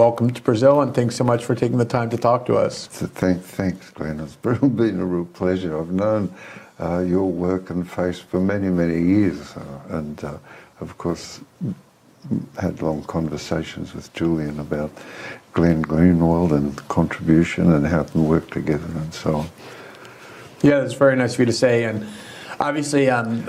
welcome to Brazil, and thanks so much for taking the time to talk to us. So thanks, Glenn. It's been a real pleasure. I've known your work and face for many, many years, and of course had long conversations with Julian about Glenn Greenwald and contribution and how to work together and so on. Yeah, that's very nice of you to say, and obviously I'm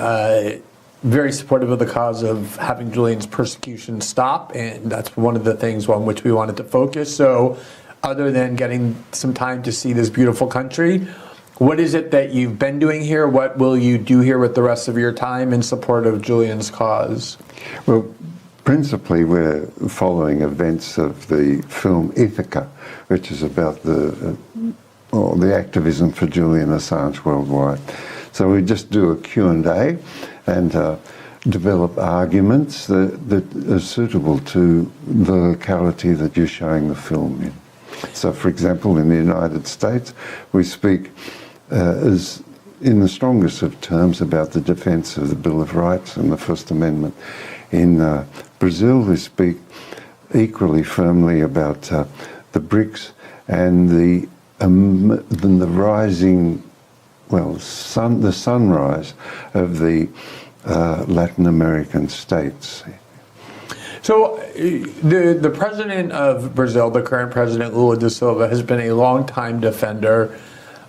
very supportive of the cause of having Julian's persecution stop, and that's one of the things on which we wanted to focus. So other than getting some time to see this beautiful country, what is it that you've been doing here? What will you do here with the rest of your time in support of Julian's cause? Well, principally we're following events of the film Ithaca, which is about the activism for Julian Assange worldwide. So we just do a Q&A and develop arguments that are suitable to the locality that you're showing the film in. So, for example, in the United States, we speak as in the strongest of terms about the defence of the Bill of Rights and the First Amendment. In Brazil, we speak equally firmly about the BRICS and the rising, the sunrise of the Latin American states. So the president of Brazil, the current president, Lula da Silva, has been a longtime defender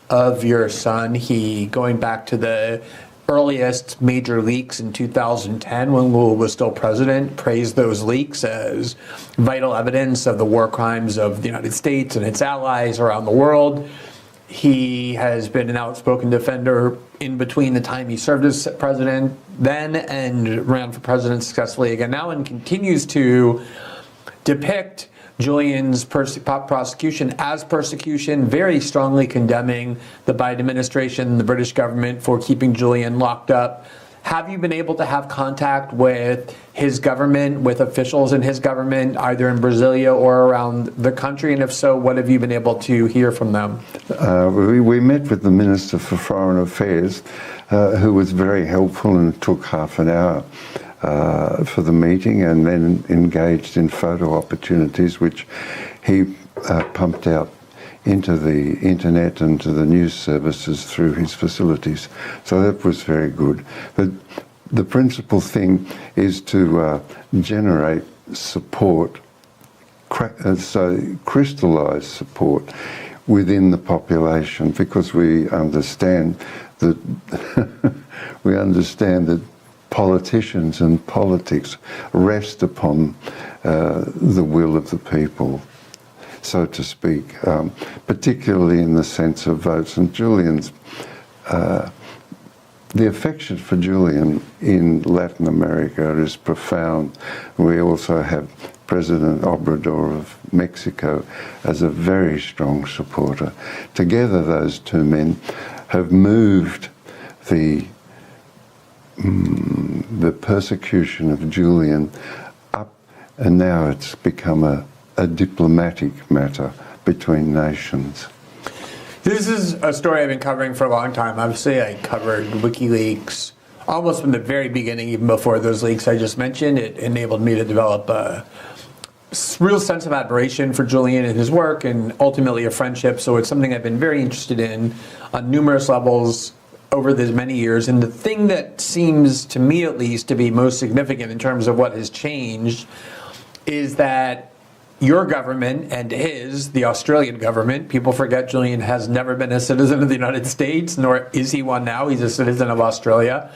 of your son. He, going back to the earliest major leaks in 2010 when Lula was still president, praised those leaks as vital evidence of the war crimes of the United States and its allies around the world. He has been an outspoken defender in between the time he served as president then and ran for president successfully again now, and continues to depict Julian's prosecution as persecution, very strongly condemning the Biden administration, the British government, for keeping Julian locked up. Have you been able to have contact with his government, with officials in his government, either in Brasilia or around the country? And if so, what have you been able to hear from them? We met with the Minister for Foreign Affairs, who was very helpful and took half an hour for the meeting, and then engaged in photo opportunities, which he pumped out into the internet and to the news services through his facilities. So that was very good. But the principal thing is to generate support, crystallise support within the population, because we understand that politicians and politics rest upon the will of the people, so to speak, particularly in the sense of votes. And Julian's, the affection for Julian in Latin America is profound. We also have President Obrador of Mexico as a very strong supporter. Together, those two men have moved the persecution of Julian up, and now it's become a diplomatic matter between nations. This is a story I've been covering for a long time. Obviously, I covered WikiLeaks almost from the very beginning, even before those leaks I just mentioned. It enabled me to develop a real sense of admiration for Julian and his work, and ultimately a friendship. So it's something I've been very interested in on numerous levels over these many years. And the thing that seems, to me at least, to be most significant in terms of what has changed is that your government and his, the Australian government, people forget Julian has never been a citizen of the United States, nor is he one now. He's a citizen of Australia.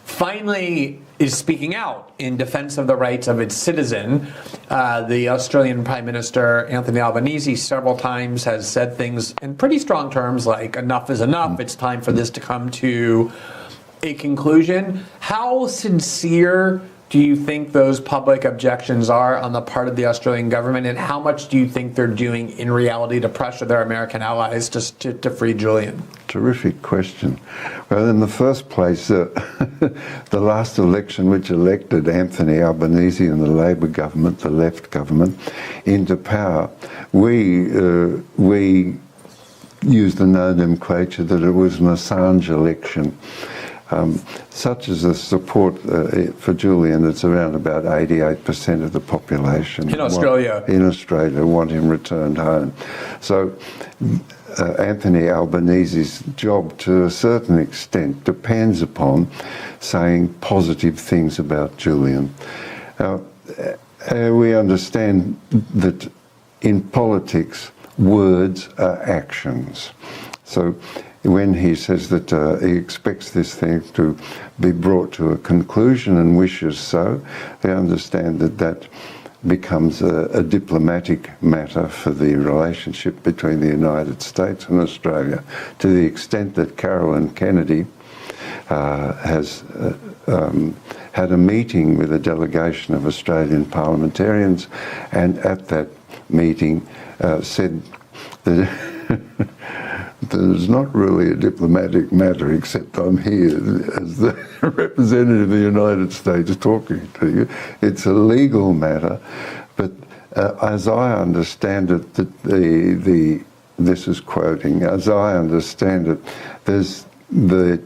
Finally is speaking out in defense of the rights of its citizen. The Australian Prime Minister, Anthony Albanese, several times has said things in pretty strong terms like, enough is enough, it's time for this to come to a conclusion. How sincere do you think those public objections are on the part of the Australian government, and how much do you think they're doing in reality to pressure their American allies to free Julian? Terrific question. Well, in the first place, the last election which elected Anthony Albanese and the Labor government, the left government, into power, we used the nomenclature that it was an Assange election. such as the support for Julian, it's around about 88% of the population in Australia want him returned home. So Anthony Albanese's job, to a certain extent, depends upon saying positive things about Julian. Now, we understand that in politics, words are actions. So when he says that he expects this thing to be brought to a conclusion and wishes so, we understand that that becomes a diplomatic matter for the relationship between the United States and Australia, to the extent that Carolyn Kennedy has had a meeting with a delegation of Australian parliamentarians, and at that meeting said that there's not really a diplomatic matter, except I'm here as the representative of the United States talking to you. It's a legal matter, but as I understand it, this is quoting, as I understand it, there's the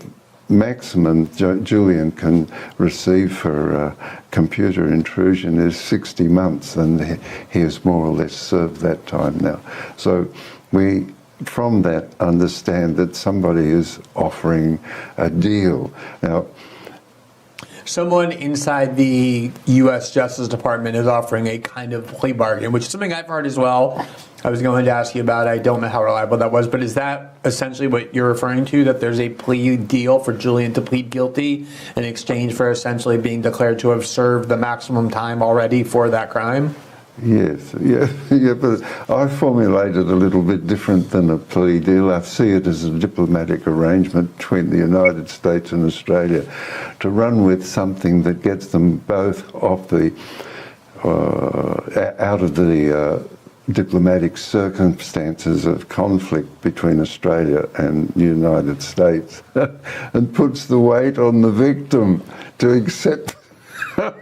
maximum Julian can receive for computer intrusion is 60 months, and he has more or less served that time now. So we, from that, understand that somebody is offering a deal. Now, someone inside the U.S. Justice Department is offering a kind of plea bargain, which is something I've heard as well. I was going to ask you about it. I don't know how reliable that was, but is that essentially what you're referring to, that there's a plea deal for Julian to plead guilty in exchange for essentially being declared to have served the maximum time already for that crime? Yes, yeah, but I formulate it a little bit different than a plea deal. I see it as a diplomatic arrangement between the United States and Australia to run with something that gets them both off the out of the diplomatic circumstances of conflict between Australia and the United States, and puts the weight on the victim to accept. But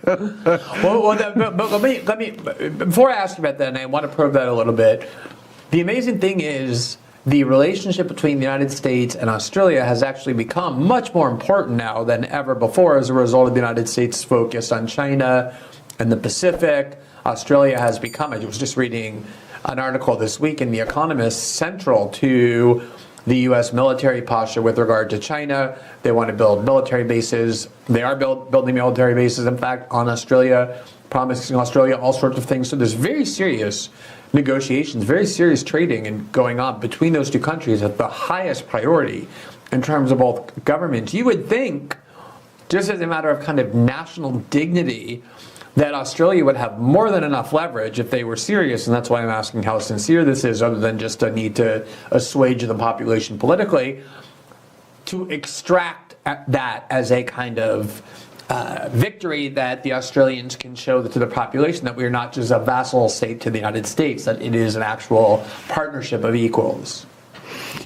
let me, before I ask you about that, and I want to probe that a little bit, the amazing thing is the relationship between the United States and Australia has actually become much more important now than ever before as a result of the United States' focus on China and the Pacific. Australia has become, I was just reading an article this week in The Economist, central to the U.S. military posture with regard to China. They want to build military bases. They are building military bases, in fact, on Australia, promising Australia all sorts of things. So there's very serious negotiations, very serious trading and going on between those two countries at the highest priority in terms of both governments. You would think, just as a matter of kind of national dignity, that Australia would have more than enough leverage if they were serious, and that's why I'm asking how sincere this is, other than just a need to assuage the population politically, to extract that as a kind of victory that the Australians can show to the population, that we are not just a vassal state to the United States, that it is an actual partnership of equals.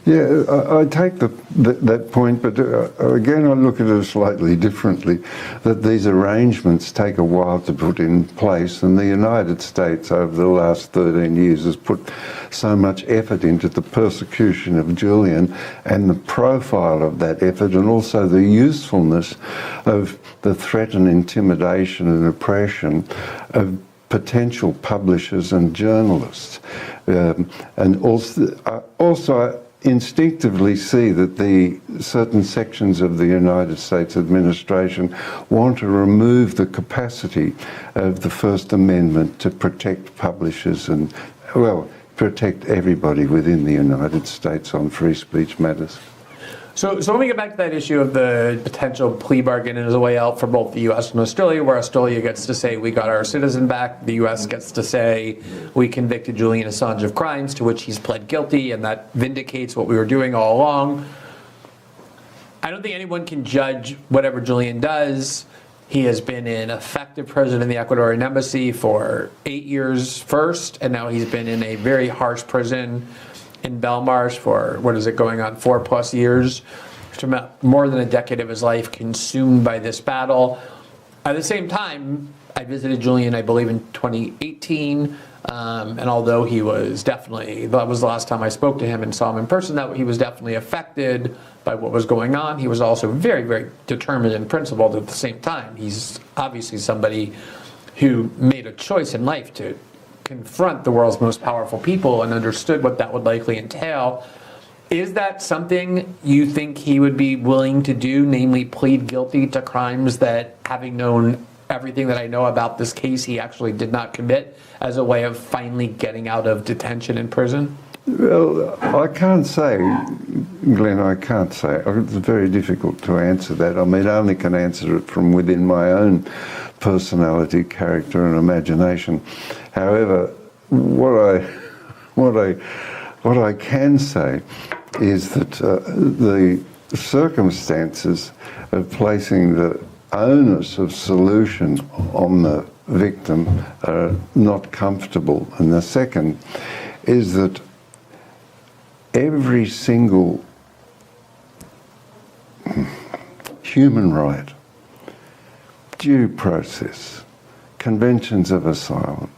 Yeah, I take that point, but again, I look at it slightly differently, that these arrangements take a while to put in place, and the United States over the last 13 years has put so much effort into the persecution of Julian and the profile of that effort, and also the usefulness of the threat and intimidation and oppression of potential publishers and journalists. And also instinctively see that the certain sections of the United States administration want to remove the capacity of the First Amendment to protect publishers and, well, protect everybody within the United States on free speech matters. So when we get back to that issue of the potential plea bargain as a way out for both the U.S. and Australia, where Australia gets to say we got our citizen back, the U.S. gets to say we convicted Julian Assange of crimes to which he's pled guilty, and that vindicates what we were doing all along. I don't think anyone can judge whatever Julian does. He has been an effective president in the Ecuadorian embassy for 8 years first, and now he's been in a very harsh prison in Belmarsh for, what is it, going on 4+ years, more than a decade of his life consumed by this battle. At the same time, I visited Julian, I believe, in 2018, and although he was definitely, that was the last time I spoke to him and saw him in person, that he was definitely affected by what was going on. He was also very, very determined and principled at the same time. He's obviously somebody who made a choice in life to confront the world's most powerful people and understood what that would likely entail. Is that something you think he would be willing to do, namely plead guilty to crimes that, having known everything that I know about this case, he actually did not commit, as a way of finally getting out of detention in prison? Well, I can't say, Glenn, I can't say. It's very difficult to answer that. I mean, I only can answer it from within my own personality, character and imagination. However, what I can say is that the circumstances of placing the onus of solution on the victim are not comfortable. And the second is that every single human right, due process, conventions of asylum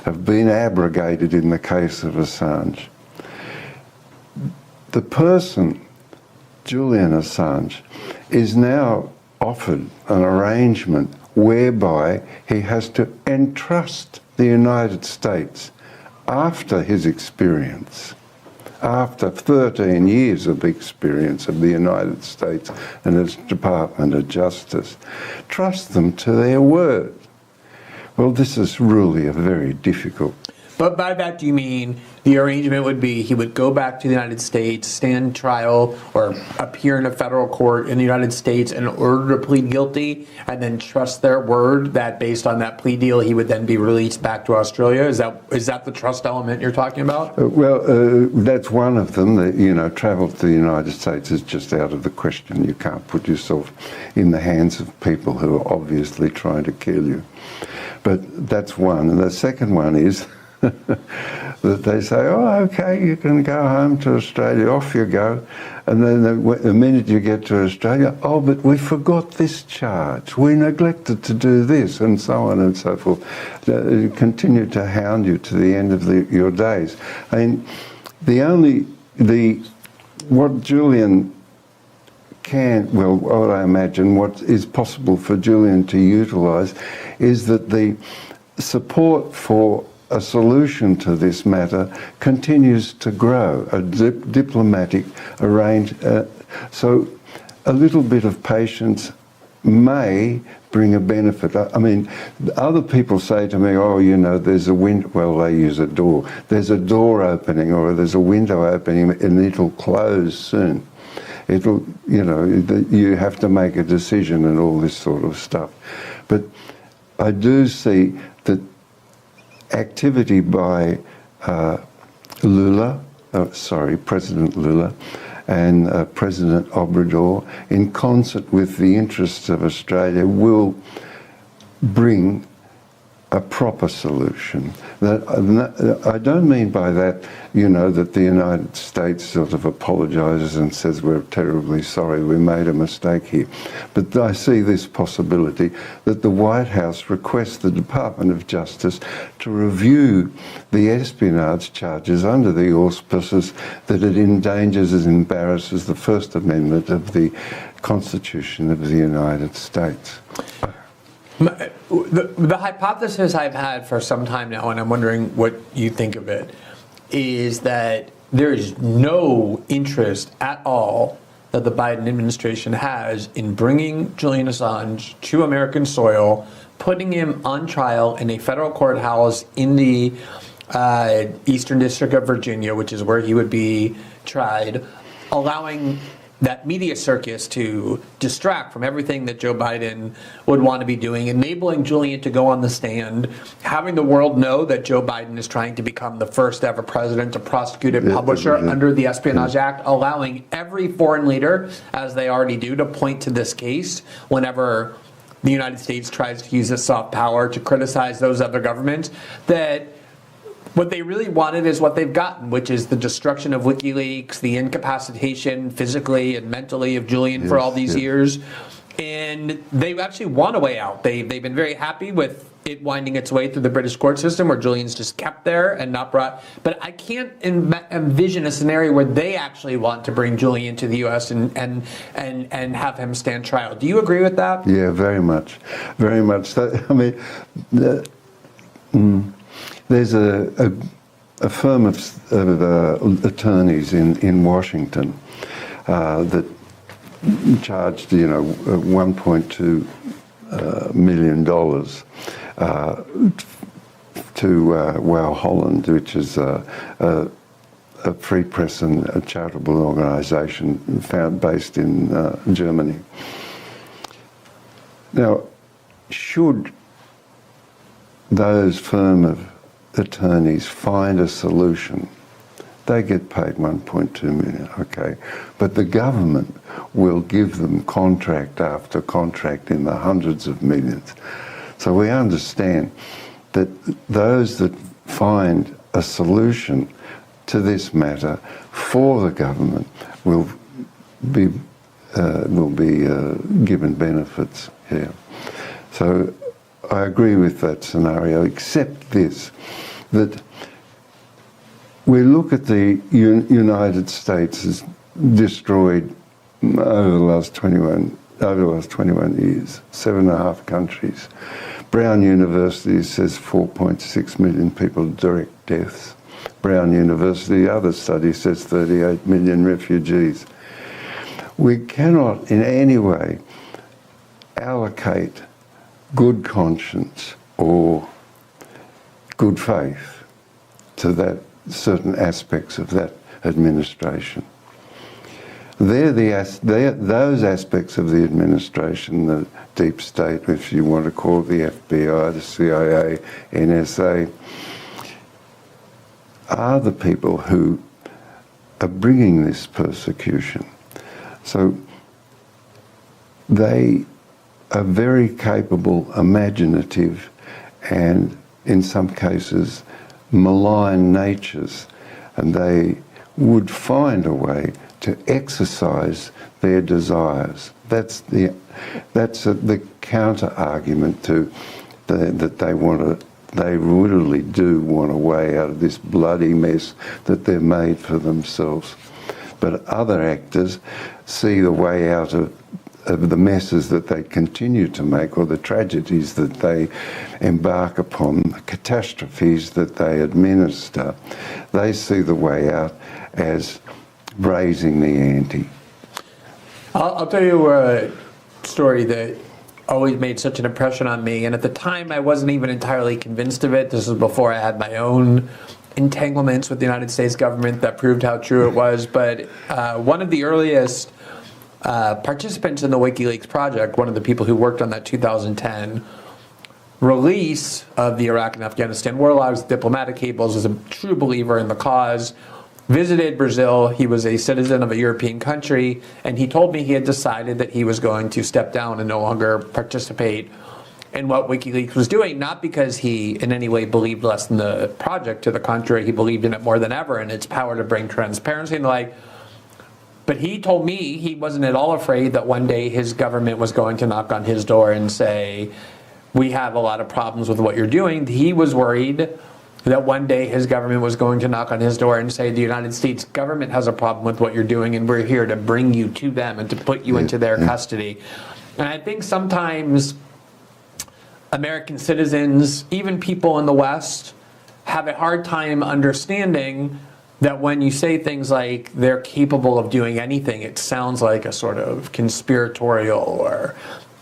have been abrogated in the case of Assange. The person, Julian Assange, is now offered an arrangement whereby he has to entrust the United States after his experience, after 13 years of experience of the United States and its Department of Justice, trust them to their word. Well, this is really a very difficult. But by that, do you mean the arrangement would be he would go back to the United States, stand trial, or appear in a federal court in the United States in order to plead guilty, and then trust their word that based on that plea deal, he would then be released back to Australia? Is that the trust element you're talking about? That's one of them. That, travel to the United States is just out of the question. You can't put yourself in the hands of people who are obviously trying to kill you. But that's one. And the second one is that they say, oh, okay, you can go home to Australia, off you go. And then the minute you get to Australia, oh, but we forgot this charge. We neglected to do this, and so on and so forth. They continue to hound you to the end of your days. I mean, what Julian what I imagine, what is possible for Julian to utilise is that the support for a solution to this matter continues to grow, a diplomatic arrangement. So a little bit of patience may bring a benefit. I mean, other people say to me, oh, there's a window, well, they use a door. There's a door opening or there's a window opening and it'll close soon. You have to make a decision and all this sort of stuff. But I do see that activity by President Lula and President Obrador, in concert with the interests of Australia, will bring a proper solution. I don't mean by that, that the United States sort of apologises and says we're terribly sorry, we made a mistake here. But I see this possibility that the White House requests the Department of Justice to review the espionage charges under the auspices that it endangers and embarrasses the First Amendment of the Constitution of the United States. The hypothesis I've had for some time now, and I'm wondering what you think of it, is that there is no interest at all that the Biden administration has in bringing Julian Assange to American soil, putting him on trial in a federal courthouse in the Eastern District of Virginia, which is where he would be tried, allowing that media circus to distract from everything that Joe Biden would want to be doing, enabling Julian to go on the stand, having the world know that Joe Biden is trying to become the first ever president to prosecute a publisher under the Espionage Act, allowing every foreign leader, as they already do, to point to this case whenever the United States tries to use its soft power to criticize those other governments, that what they really wanted is what they've gotten, which is the destruction of WikiLeaks, the incapacitation physically and mentally of Julian for all these years. and they actually want a way out. They've been very happy with it winding its way through the British court system, where Julian's just kept there and not brought. But I can't envision a scenario where they actually want to bring Julian to the U.S. and have him stand trial. Do you agree with that? Yeah, very much, very much. I mean, there's a firm of attorneys in Washington that charged, $1.2 million to Wow Holland, which is a free press and a charitable organisation based in Germany. Now, should those firm of attorneys find a solution, they get paid 1.2 million, okay, but the government will give them contract after contract in the hundreds of millions. So we understand that those that find a solution to this matter for the government will be given benefits here. So I agree with that scenario, except this, that we look at the United States as destroyed over the last 21 years, 7.5 countries. Brown University says 4.6 million people direct deaths. Brown University, other study says 38 million refugees. We cannot in any way allocate good conscience or good faith to that certain aspects of that administration. Those aspects of the administration, the deep state, if you want to call it the FBI, the CIA, NSA, are the people who are bringing this persecution. So they are very capable, imaginative, and in some cases malign natures, and they would find a way to exercise their desires. That's the counter argument to that they really do want a way out of this bloody mess that they've made for themselves. But other actors see the way out of the messes that they continue to make, or the tragedies that they embark upon, the catastrophes that they administer. They see the way out as raising the ante. I'll tell you a story that always made such an impression on me, and at the time I wasn't even entirely convinced of it. This was before I had my own entanglements with the United States government that proved how true it was. But one of the earliest participants in the WikiLeaks project, one of the people who worked on that 2010 release of the Iraq and Afghanistan war logs, diplomatic cables, is a true believer in the cause, visited Brazil. He was a citizen of a European country, and he told me he had decided that he was going to step down and no longer participate in what WikiLeaks was doing, not because he in any way believed less in the project. To the contrary, he believed in it more than ever and its power to bring transparency and the like. But he told me he wasn't at all afraid that one day his government was going to knock on his door and say, we have a lot of problems with what you're doing. He was worried that one day his government was going to knock on his door and say, the United States government has a problem with what you're doing, and we're here to bring you to them and to put you into their custody. And I think sometimes American citizens, even people in the West, have a hard time understanding that when you say things like they're capable of doing anything, it sounds like a sort of conspiratorial or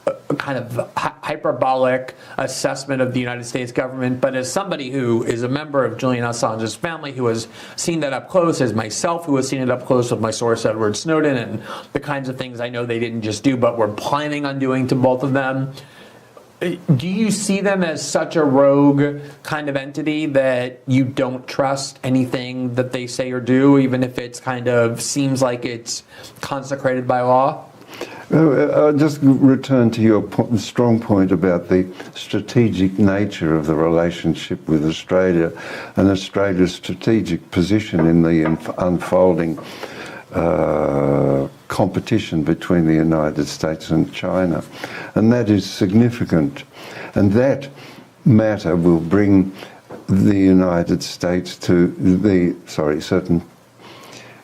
a kind of hyperbolic assessment of the United States government. But as somebody who is a member of Julian Assange's family, who has seen that up close, as myself, who has seen it up close with my source, Edward Snowden, and the kinds of things I know they didn't just do, but were planning on doing to both of them, do you see them as such a rogue kind of entity that you don't trust anything that they say or do, even if it's kind of seems like it's consecrated by law? I'll just return to your strong point about the strategic nature of the relationship with Australia and Australia's strategic position in the unfolding competition between the United States and China. And that is significant. And that matter will bring the United States to certain,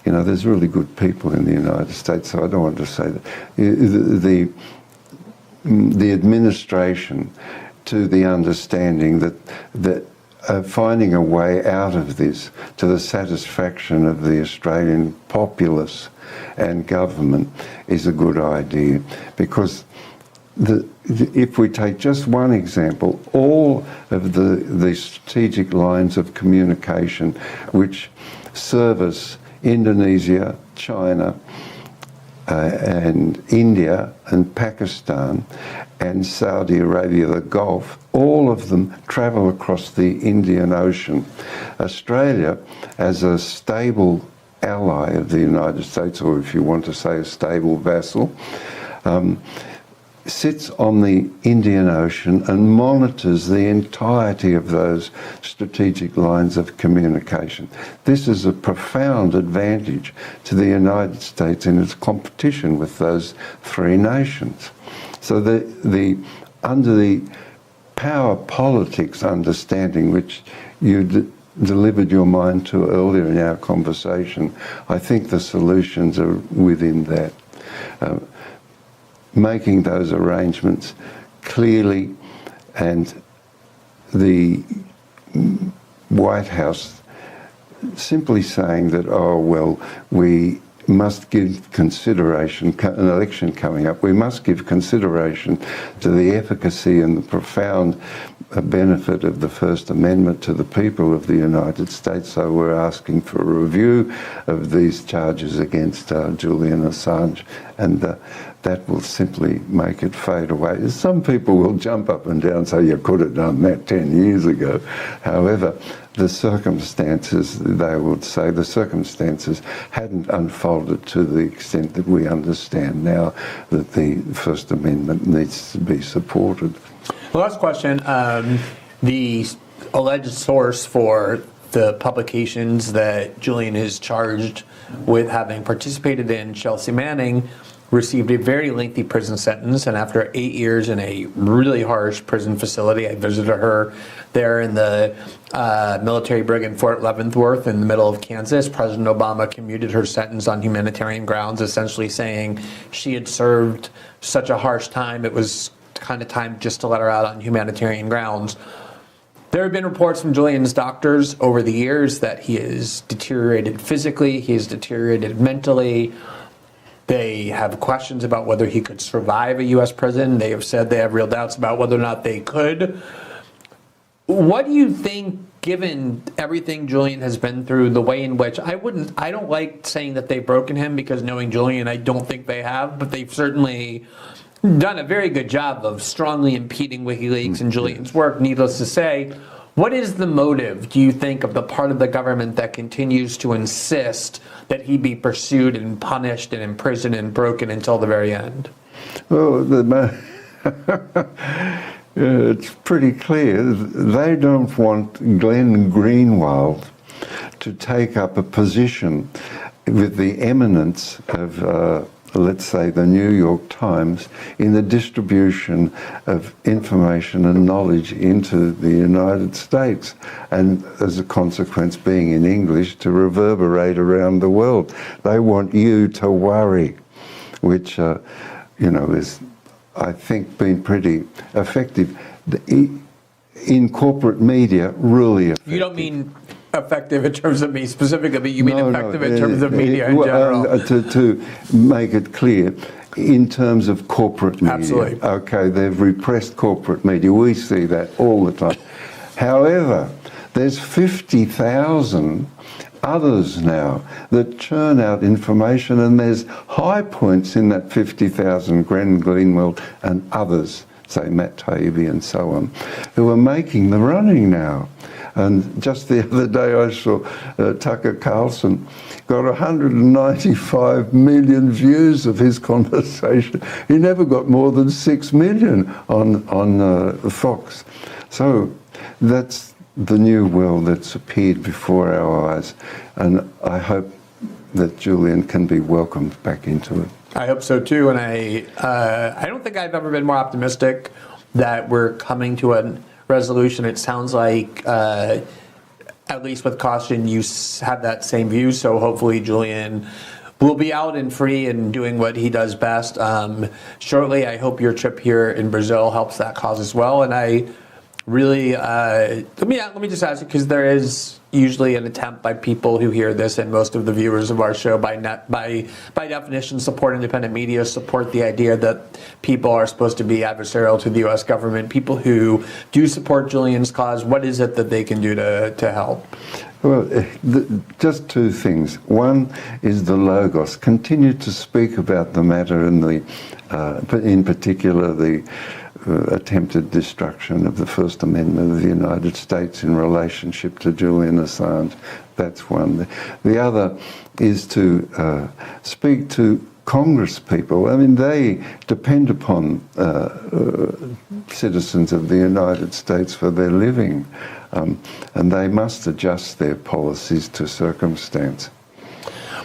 there's really good people in the United States, so I don't want to say that. The administration to the understanding that finding a way out of this to the satisfaction of the Australian populace and government is a good idea, because if we take just one example, all of the strategic lines of communication which service Indonesia, China, and India and Pakistan and Saudi Arabia, the Gulf, all of them travel across the Indian Ocean. Australia, as a stable ally of the United States, or if you want to say a stable vassal, sits on the Indian Ocean and monitors the entirety of those strategic lines of communication. This is a profound advantage to the United States in its competition with those three nations. So under the power politics understanding, which you delivered your mind to earlier in our conversation, I think the solutions are within that. Making those arrangements clearly, and the White House simply saying that, we must give consideration, an election coming up, we must give consideration to the efficacy and the profound benefit of the First Amendment to the people of the United States. So we're asking for a review of these charges against Julian Assange, and that will simply make it fade away. Some people will jump up and down and say, you could have done that 10 years ago. However, the circumstances, they would say, the circumstances hadn't unfolded to the extent that we understand now that the First Amendment needs to be supported. Last question. The alleged source for the publications that Julian is charged with having participated in, Chelsea Manning, received a very lengthy prison sentence, and after 8 years in a really harsh prison facility, I visited her there in the military brig in Fort Leavenworth in the middle of Kansas. President Obama commuted her sentence on humanitarian grounds, essentially saying she had served such a harsh time, it was kind of time just to let her out on humanitarian grounds. There have been reports from Julian's doctors over the years that he has deteriorated physically, he has deteriorated mentally. They have questions about whether he could survive a U.S. prison. They have said they have real doubts about whether or not they could. What do you think, given everything Julian has been through, the way in which, I don't like saying that they've broken him, because knowing Julian, I don't think they have, but they've certainly done a very good job of strongly impeding WikiLeaks and Julian's work, needless to say. What is the motive, do you think, of the part of the government that continues to insist that he be pursued and punished and imprisoned and broken until the very end? Well, it's pretty clear. They don't want Glenn Greenwald to take up a position with the eminence of let's say the New York Times in the distribution of information and knowledge into the United States, and as a consequence being in English, to reverberate around the world. They want you to worry, which is, I think, been pretty effective in corporate media, really effective. You don't mean effective in terms of me specifically, but you mean effective in terms of media in general? To make it clear, in terms of corporate media. Absolutely. Okay, they've repressed corporate media. We see that all the time. However, there's 50,000 others now that churn out information, and there's high points in that 50,000, Glenn Greenwald and others, say Matt Taibbi and so on, who are making the running now. And just the other day I saw Tucker Carlson got 195 million views of his conversation. He never got more than 6 million on Fox. So that's the new world that's appeared before our eyes. And I hope that Julian can be welcomed back into it. I hope so too, and I don't think I've ever been more optimistic that we're coming to a resolution. It sounds like, at least with caution, you have that same view. So hopefully Julian will be out and free and doing what he does best shortly. I hope your trip here in Brazil helps that cause as well. And I really let me just ask you, because there is usually an attempt by people who hear this, and most of the viewers of our show by definition support independent media, support the idea that people are supposed to be adversarial to the U.S. government. People who do support Julian's cause, what is it that they can do to help? Well, just two things. One is the logos. Continue to speak about the matter, in particular the attempted destruction of the First Amendment of the United States in relationship to Julian Assange. That's one. The other is to speak to Congress people. I mean, they depend upon citizens of the United States for their living, and they must adjust their policies to circumstance.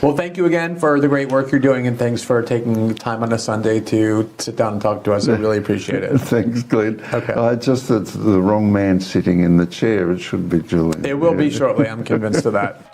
Well, thank you again for the great work you're doing, and thanks for taking time on a Sunday to sit down and talk to us. I really appreciate it. Thanks, Glenn. Okay. Just that's the wrong man sitting in the chair. It should be Julian. It will be shortly. I'm convinced of that.